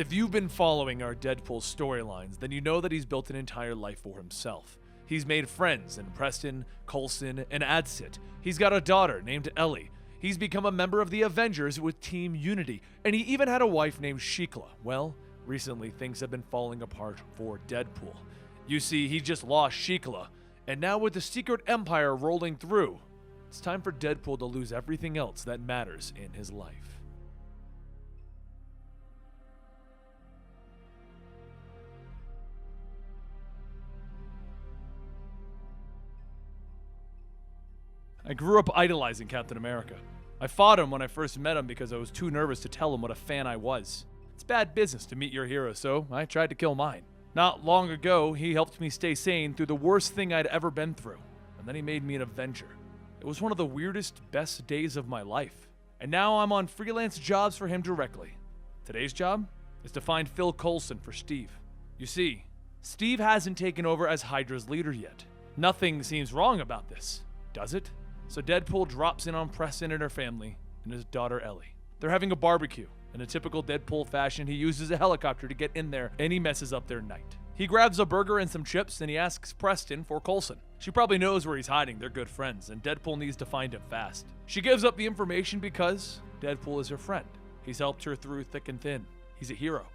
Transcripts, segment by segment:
If you've been following our Deadpool storylines, then you know that he's built an entire life for himself. He's made friends in Preston, Coulson, and Adsit. He's got a daughter named Ellie. He's become a member of the Avengers with Team Unity, and he even had a wife named Shikla. Well, recently things have been falling apart for Deadpool. You see, he just lost Shikla, and now with the Secret Empire rolling through, it's time for Deadpool to lose everything else that matters in his life. I grew up idolizing Captain America. I fought him when I first met him because I was too nervous to tell him what a fan I was. It's bad business to meet your hero, so I tried to kill mine. Not long ago, he helped me stay sane through the worst thing I'd ever been through, and then he made me an Avenger. It was one of the weirdest, best days of my life. And now I'm on freelance jobs for him directly. Today's job is to find Phil Coulson for Steve. You see, Steve hasn't taken over as Hydra's leader yet. Nothing seems wrong about this, does it? So Deadpool drops in on Preston and her family and his daughter Ellie. They're having a barbecue. In a typical Deadpool fashion, he uses a helicopter to get in there and he messes up their night. He grabs a burger and some chips and he asks Preston for Coulson. She probably knows where he's hiding, they're good friends, and Deadpool needs to find him fast. She gives up the information because Deadpool is her friend. He's helped her through thick and thin. He's a hero,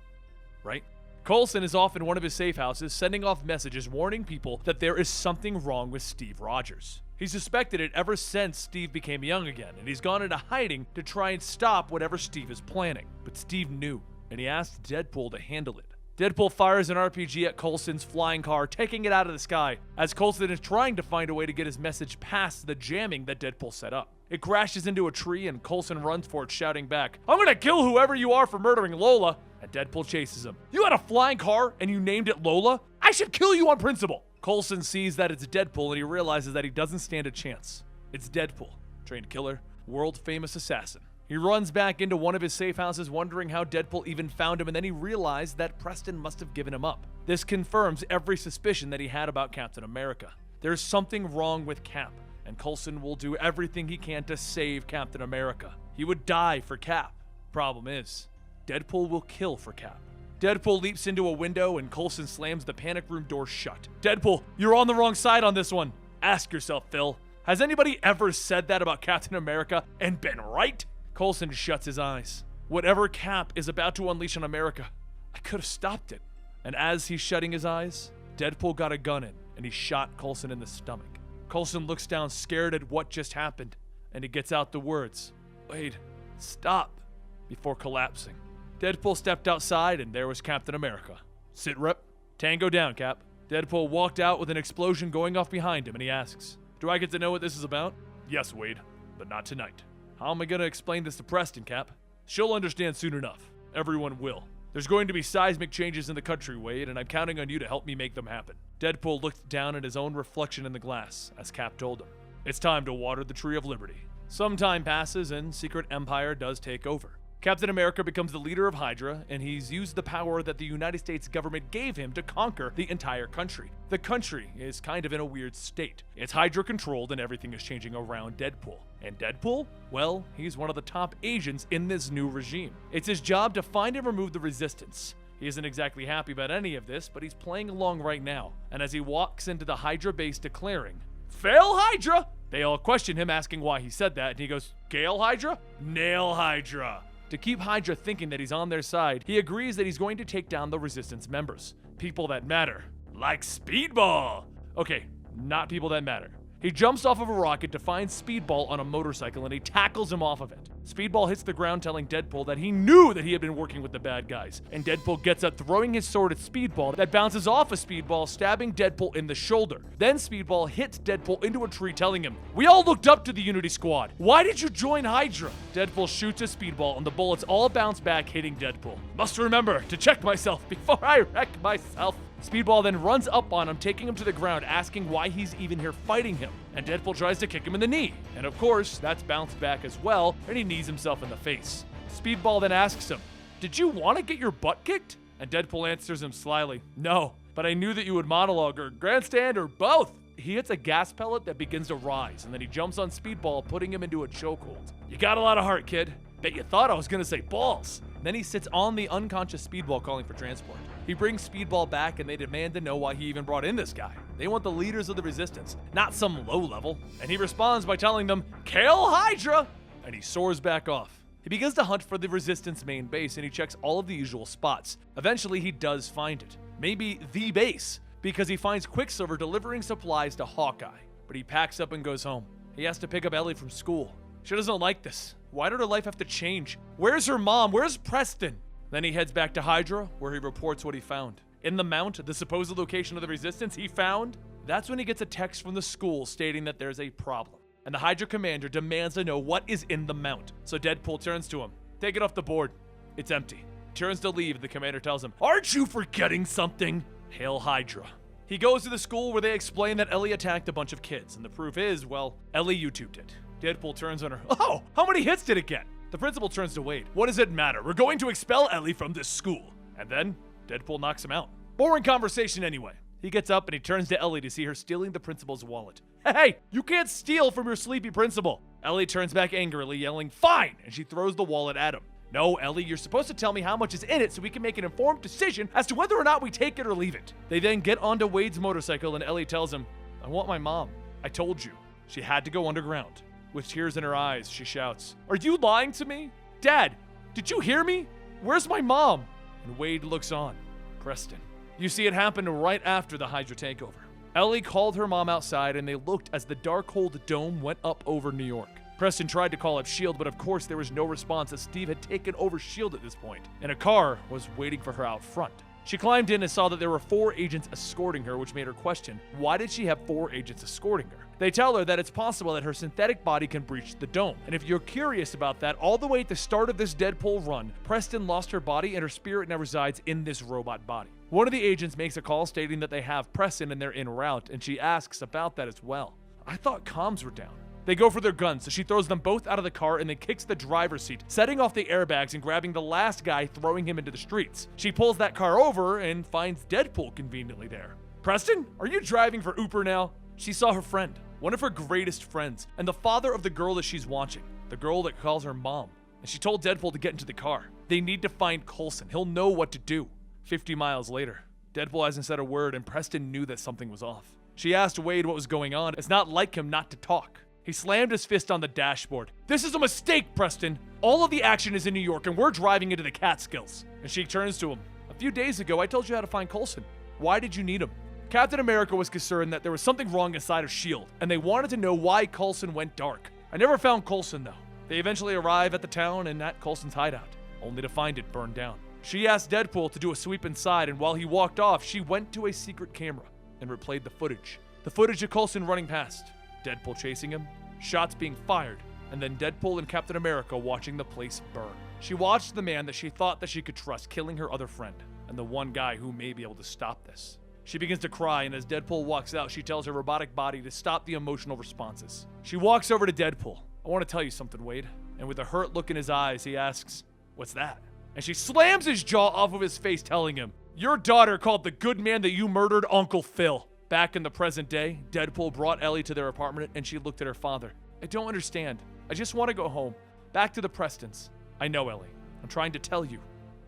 right? Coulson is off in one of his safe houses, sending off messages warning people that there is something wrong with Steve Rogers. He suspected it ever since Steve became young again, and he's gone into hiding to try and stop whatever Steve is planning. But Steve knew, and he asked Deadpool to handle it. Deadpool fires an RPG at Coulson's flying car, taking it out of the sky, as Coulson is trying to find a way to get his message past the jamming that Deadpool set up. It crashes into a tree, and Coulson runs for it, shouting back, "I'm gonna kill whoever you are for murdering Lola!" And Deadpool chases him. "You had a flying car, and you named it Lola? I should kill you on principle!" Coulson sees that it's Deadpool, and he realizes that he doesn't stand a chance. It's Deadpool, trained killer, world-famous assassin. He runs back into one of his safe houses, wondering how Deadpool even found him, and then he realized that Preston must have given him up. This confirms every suspicion that he had about Captain America. There's something wrong with Cap, and Coulson will do everything he can to save Captain America. He would die for Cap. Problem is, Deadpool will kill for Cap. Deadpool leaps into a window and Coulson slams the panic room door shut. "Deadpool, you're on the wrong side on this one. Ask yourself, Phil, has anybody ever said that about Captain America and been right?" Coulson shuts his eyes. Whatever Cap is about to unleash on America, I could have stopped it. And as he's shutting his eyes, Deadpool got a gun in and he shot Coulson in the stomach. Coulson looks down scared at what just happened, and he gets out the words, "Wait, stop," before collapsing. Deadpool stepped outside, and there was Captain America. "Sit rep. Tango down, Cap." Deadpool walked out with an explosion going off behind him, and he asks, "Do I get to know what this is about?" "Yes, Wade, but not tonight." "How am I going to explain this to Preston, Cap?" "She'll understand soon enough. Everyone will. There's going to be seismic changes in the country, Wade, and I'm counting on you to help me make them happen." Deadpool looked down at his own reflection in the glass, as Cap told him, "It's time to water the Tree of Liberty." Some time passes, and Secret Empire does take over. Captain America becomes the leader of Hydra, and he's used the power that the United States government gave him to conquer the entire country. The country is kind of in a weird state. It's Hydra-controlled, and everything is changing around Deadpool. And Deadpool? Well, he's one of the top agents in this new regime. It's his job to find and remove the resistance. He isn't exactly happy about any of this, but he's playing along right now. And as he walks into the Hydra base declaring, "Fail Hydra!" They all question him, asking why he said that, and he goes, "Gale Hydra? Nail Hydra!" To keep Hydra thinking that he's on their side, he agrees that he's going to take down the Resistance members. People that matter. Like Speedball! Okay, not people that matter. He jumps off of a rocket to find Speedball on a motorcycle and he tackles him off of it. Speedball hits the ground telling Deadpool that he knew that he had been working with the bad guys. And Deadpool gets up throwing his sword at Speedball that bounces off of Speedball, stabbing Deadpool in the shoulder. Then Speedball hits Deadpool into a tree telling him, "We all looked up to the Unity Squad. Why did you join Hydra?" Deadpool shoots a Speedball and the bullets all bounce back, hitting Deadpool. "Must remember to check myself before I wreck myself." Speedball then runs up on him, taking him to the ground, asking why he's even here fighting him. And Deadpool tries to kick him in the knee. And of course, that's bounced back as well, and he knees himself in the face. Speedball then asks him, "Did you want to get your butt kicked?" And Deadpool answers him slyly, "No, but I knew that you would monologue or grandstand or both." He hits a gas pellet that begins to rise, and then he jumps on Speedball, putting him into a chokehold. "You got a lot of heart, kid. Bet you thought I was gonna say balls. Then he sits on the unconscious Speedball calling for transport. He brings Speedball back and they demand to know why he even brought in this guy. They want the leaders of the resistance, not some low level. And he responds by telling them, "Kill Hydra!" And he soars back off. He begins to hunt for the resistance main base and he checks all of the usual spots. Eventually he does find it. Maybe the base, because he finds Quicksilver delivering supplies to Hawkeye. But he packs up and goes home. He has to pick up Ellie from school. She doesn't like this. Why did her life have to change? Where's her mom? Where's Preston? Then he heads back to Hydra, where he reports what he found. In the Mount, the supposed location of the resistance he found, that's when he gets a text from the school stating that there's a problem. And the Hydra commander demands to know what is in the Mount. So Deadpool turns to him. "Take it off the board." It's empty. He turns to leave, the commander tells him, "Aren't you forgetting something? Hail Hydra." He goes to the school where they explain that Ellie attacked a bunch of kids, and the proof is, well, Ellie YouTubed it. Deadpool turns on her. "Oh, how many hits did it get?" The principal turns to Wade. "What does it matter? We're going to expel Ellie from this school." And then Deadpool knocks him out. Boring conversation anyway. He gets up and he turns to Ellie to see her stealing the principal's wallet. "Hey, you can't steal from your sleepy principal." Ellie turns back angrily, yelling, "Fine!" And she throws the wallet at him. "No, Ellie, you're supposed to tell me how much is in it so we can make an informed decision as to whether or not we take it or leave it." They then get onto Wade's motorcycle and Ellie tells him, "I want my mom. I told you. She had to go underground." With tears in her eyes, she shouts, "Are you lying to me? Dad, did you hear me? Where's my mom?" And Wade looks on. Preston. You see, it happened right after the Hydra takeover. Ellie called her mom outside and they looked as the Darkhold dome went up over New York. Preston tried to call up S.H.I.E.L.D., but of course there was no response as Steve had taken over S.H.I.E.L.D. at this point, and a car was waiting for her out front. She climbed in and saw that there were 4 agents escorting her, which made her question, why did she have 4 agents escorting her? They tell her that it's possible that her synthetic body can breach the dome. And if you're curious about that, all the way at the start of this Deadpool run, Preston lost her body and her spirit now resides in this robot body. One of the agents makes a call stating that they have Preston and they're en route, and she asks about that as well. I thought comms were down. They go for their guns, so she throws them both out of the car and then kicks the driver's seat, setting off the airbags and grabbing the last guy, throwing him into the streets. She pulls that car over and finds Deadpool conveniently there. "Preston, are you driving for Uber now?" She saw her friend, one of her greatest friends, and the father of the girl that she's watching, the girl that calls her mom. And she told Deadpool to get into the car. They need to find Coulson. He'll know what to do. 50 miles later, Deadpool hasn't said a word and Preston knew that something was off. She asked Wade what was going on. It's not like him not to talk. He slammed his fist on the dashboard. "This is a mistake, Preston. All of the action is in New York and we're driving into the Catskills." And she turns to him. "A few days ago, I told you how to find Coulson. Why did you need him?" Captain America was concerned that there was something wrong inside of S.H.I.E.L.D., and they wanted to know why Coulson went dark. I never found Coulson, though. They eventually arrive at the town and at Coulson's hideout, only to find it burned down. She asked Deadpool to do a sweep inside, and while he walked off, she went to a secret camera and replayed the footage. The footage of Coulson running past, Deadpool chasing him, shots being fired, and then Deadpool and Captain America watching the place burn. She watched the man that she thought that she could trust killing her other friend, and the one guy who may be able to stop this. She begins to cry, and as Deadpool walks out, she tells her robotic body to stop the emotional responses. She walks over to Deadpool. "I want to tell you something, Wade." And with a hurt look in his eyes, he asks, "What's that?" And she slams his jaw off of his face, telling him, "Your daughter called the good man that you murdered Uncle Phil." Back in the present day, Deadpool brought Ellie to their apartment, and she looked at her father. "I don't understand. I just want to go home. Back to the Prestons." "I know, Ellie. I'm trying to tell you.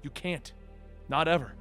You can't. Not ever."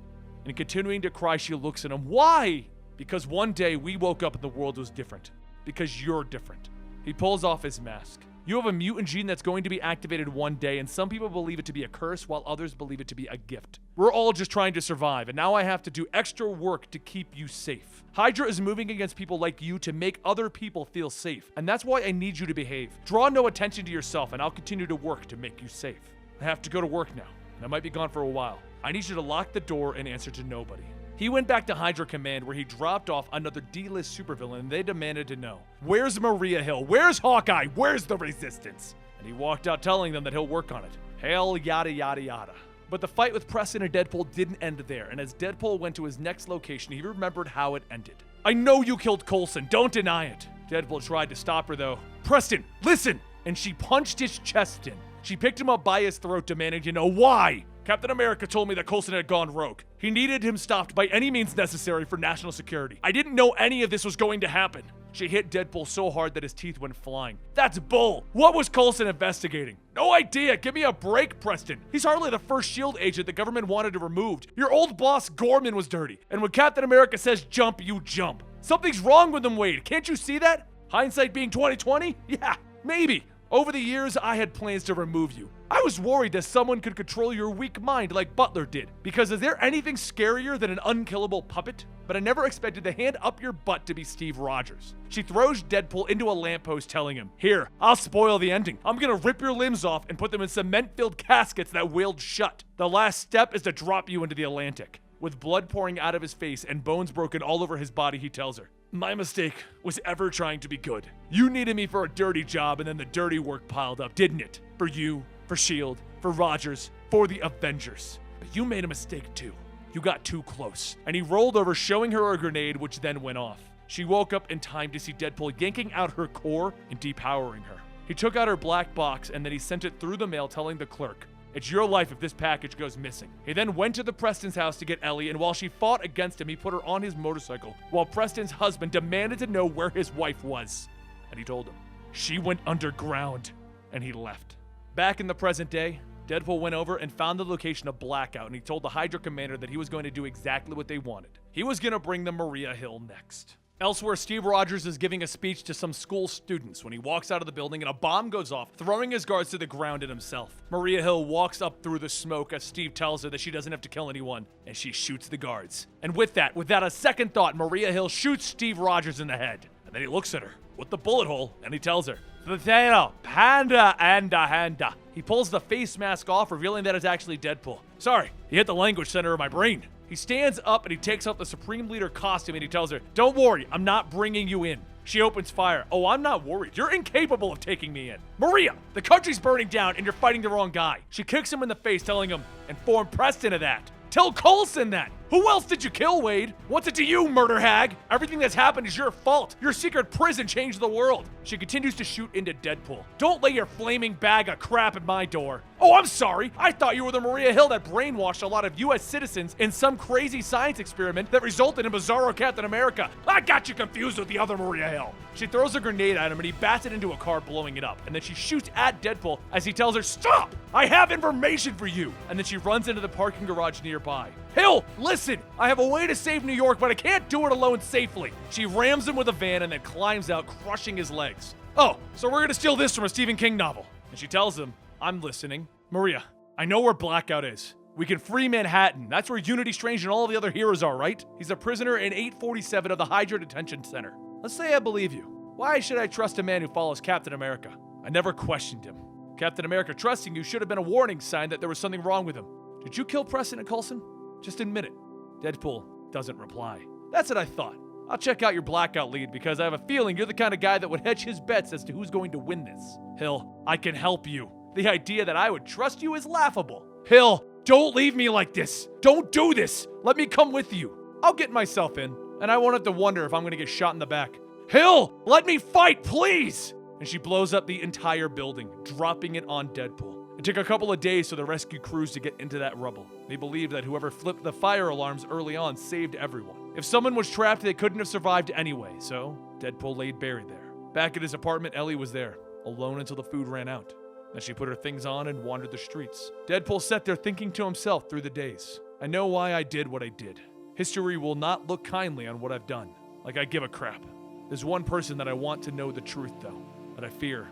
And continuing to cry, she looks at him. "Why?" "Because one day we woke up and the world was different. Because you're different." He pulls off his mask. "You have a mutant gene that's going to be activated one day, and some people believe it to be a curse while others believe it to be a gift. We're all just trying to survive, and now I have to do extra work to keep you safe. Hydra is moving against people like you to make other people feel safe, and that's why I need you to behave. Draw no attention to yourself, and I'll continue to work to make you safe. I have to go to work now, and I might be gone for a while. I need you to lock the door and answer to nobody." He went back to Hydra Command, where he dropped off another D-list supervillain, and they demanded to know, "Where's Maria Hill? Where's Hawkeye? Where's the Resistance?" And he walked out telling them that he'll work on it. Hail yada yada yada. But the fight with Preston and Deadpool didn't end there, and as Deadpool went to his next location, he remembered how it ended. "I know you killed Coulson, don't deny it." Deadpool tried to stop her though. "Preston, listen!" And she punched his chest in. She picked him up by his throat, demanding to know why. "Captain America told me that Coulson had gone rogue. He needed him stopped by any means necessary for national security. I didn't know any of this was going to happen." She hit Deadpool so hard that his teeth went flying. That's bull! What was Coulson investigating? No idea! Give me a break, Preston! He's hardly the first S.H.I.E.L.D. agent the government wanted removed. Your old boss, Gorman, was dirty. And when Captain America says jump, you jump. Something's wrong with him, Wade. Can't you see that? Hindsight being 20/20? Yeah, maybe. Over the years, I had plans to remove you. I was worried that someone could control your weak mind like Butler did. Because is there anything scarier than an unkillable puppet? But I never expected the hand up your butt to be Steve Rogers. She throws Deadpool into a lamppost telling him, "Here, I'll spoil the ending. I'm gonna rip your limbs off and put them in cement-filled caskets that whaled shut. The last step is to drop you into the Atlantic." With blood pouring out of his face and bones broken all over his body, he tells her, "My mistake was ever trying to be good. You needed me for a dirty job and then the dirty work piled up, didn't it? For you, for S.H.I.E.L.D., for Rogers, for the Avengers. But you made a mistake too. You got too close." And he rolled over, showing her a grenade, which then went off. She woke up in time to see Deadpool yanking out her core and depowering her. He took out her black box and then he sent it through the mail telling the clerk, "It's your life if this package goes missing." He then went to the Preston's house to get Ellie, and while she fought against him, he put her on his motorcycle while Preston's husband demanded to know where his wife was. And he told him. She went underground, and he left. Back in the present day, Deadpool went over and found the location of Blackout, and he told the Hydra commander that he was going to do exactly what they wanted. He was going to bring them Maria Hill next. Elsewhere, Steve Rogers is giving a speech to some school students when he walks out of the building and a bomb goes off, throwing his guards to the ground and himself. Maria Hill walks up through the smoke as Steve tells her that she doesn't have to kill anyone, and she shoots the guards. And with that, without a second thought, Maria Hill shoots Steve Rogers in the head. And then he looks at her with the bullet hole and he tells her, "Potato, panda, anda, handa." He pulls the face mask off, revealing that it's actually Deadpool. Sorry, he hit the language center of my brain. He stands up and he takes off the Supreme Leader costume and he tells her, "Don't worry, I'm not bringing you in." She opens fire. "Oh, I'm not worried. You're incapable of taking me in." "Maria, the country's burning down and you're fighting the wrong guy." She kicks him in the face, telling him, "Inform Preston of that. Tell Coulson that. Who else did you kill, Wade? What's it to you, murder hag? Everything that's happened is your fault. Your secret prison changed the world." She continues to shoot into Deadpool. "Don't lay your flaming bag of crap at my door." "Oh, I'm sorry. I thought you were the Maria Hill that brainwashed a lot of U.S. citizens in some crazy science experiment that resulted in Bizarro Captain America. I got you confused with the other Maria Hill." She throws a grenade at him and he bats it into a car, blowing it up. And then she shoots at Deadpool as he tells her, "Stop! I have information for you." And then she runs into the parking garage nearby. "Hill, listen! I have a way to save New York, but I can't do it alone safely." She rams him with a van and then climbs out, crushing his legs. "Oh, so we're gonna steal this from a Stephen King novel." And she tells him, "I'm listening. Maria, I know where Blackout is. We can free Manhattan. That's where Unity Strange and all the other heroes are, right? He's a prisoner in 847 of the Hydra Detention Center. Let's say I believe you. Why should I trust a man who follows Captain America? I never questioned him. Captain America trusting you should have been a warning sign that there was something wrong with him. Did you kill Preston and Coulson? Just admit it." Deadpool doesn't reply. "That's what I thought. I'll check out your Blackout lead because I have a feeling you're the kind of guy that would hedge his bets as to who's going to win this. Hill, I can help you. The idea that I would trust you is laughable. Hill, don't leave me like this. Don't do this. Let me come with you. I'll get myself in, and I won't have to wonder if I'm going to get shot in the back. Hill, let me fight, please!" And she blows up the entire building, dropping it on Deadpool. It took a couple of days for the rescue crews to get into that rubble. They believed that whoever flipped the fire alarms early on saved everyone. If someone was trapped, they couldn't have survived anyway, so Deadpool laid buried there. Back at his apartment, Ellie was there, alone until the food ran out. Then she put her things on and wandered the streets. Deadpool sat there thinking to himself through the days. I know why I did what I did. History will not look kindly on what I've done. Like I give a crap. There's one person that I want to know the truth, though, that I fear.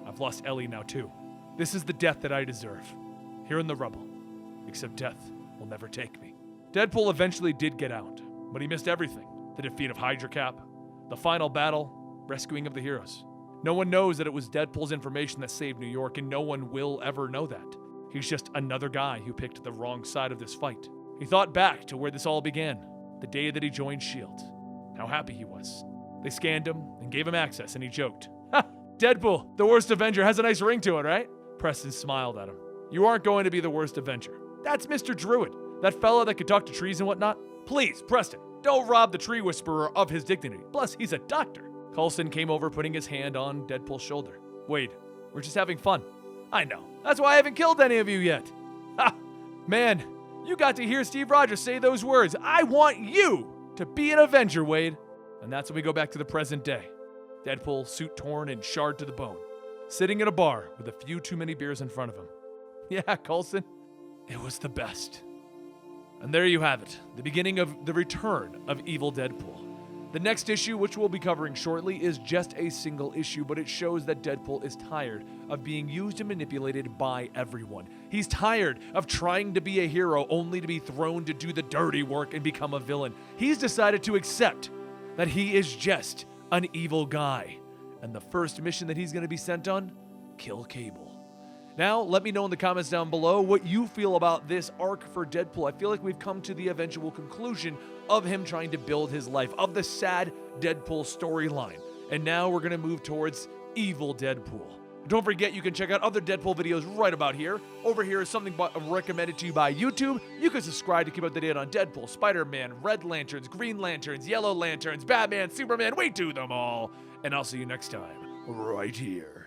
I've lost Ellie now, too. This is the death that I deserve. Here in the rubble. Except death will never take me. Deadpool eventually did get out, but he missed everything. The defeat of Hydra Cap, the final battle, rescuing of the heroes. No one knows that it was Deadpool's information that saved New York, and no one will ever know that. He's just another guy who picked the wrong side of this fight. He thought back to where this all began, the day that he joined S.H.I.E.L.D. How happy he was. They scanned him and gave him access, and he joked, "Ha! Deadpool, the worst Avenger, has a nice ring to it, right?" Preston smiled at him. "You aren't going to be the worst Avenger. That's Mr. Druid, that fella that could talk to trees and whatnot. Please, Preston, don't rob the tree whisperer of his dignity. Plus, he's a doctor." Coulson came over, putting his hand on Deadpool's shoulder. "Wade, we're just having fun." "I know. That's why I haven't killed any of you yet." "Ha! Man, you got to hear Steve Rogers say those words. I want you to be an Avenger, Wade." And that's when we go back to the present day. Deadpool, suit torn and charred to the bone, sitting in a bar with a few too many beers in front of him. Yeah, Coulson, it was the best. And there you have it, the beginning of the return of evil Deadpool. The next issue, which we'll be covering shortly, is just a single issue, but it shows that Deadpool is tired of being used and manipulated by everyone. He's tired of trying to be a hero only to be thrown to do the dirty work and become a villain. He's decided to accept that he is just an evil guy. And the first mission that he's going to be sent on? Kill Cable. Now, let me know in the comments down below what you feel about this arc for Deadpool. I feel like we've come to the eventual conclusion of him trying to build his life, of the sad Deadpool storyline. And now we're going to move towards evil Deadpool. Don't forget, you can check out other Deadpool videos right about here. Over here is something recommended to you by YouTube. You can subscribe to keep up to date on Deadpool, Spider-Man, Red Lanterns, Green Lanterns, Yellow Lanterns, Batman, Superman. We do them all. And I'll see you next time, right here.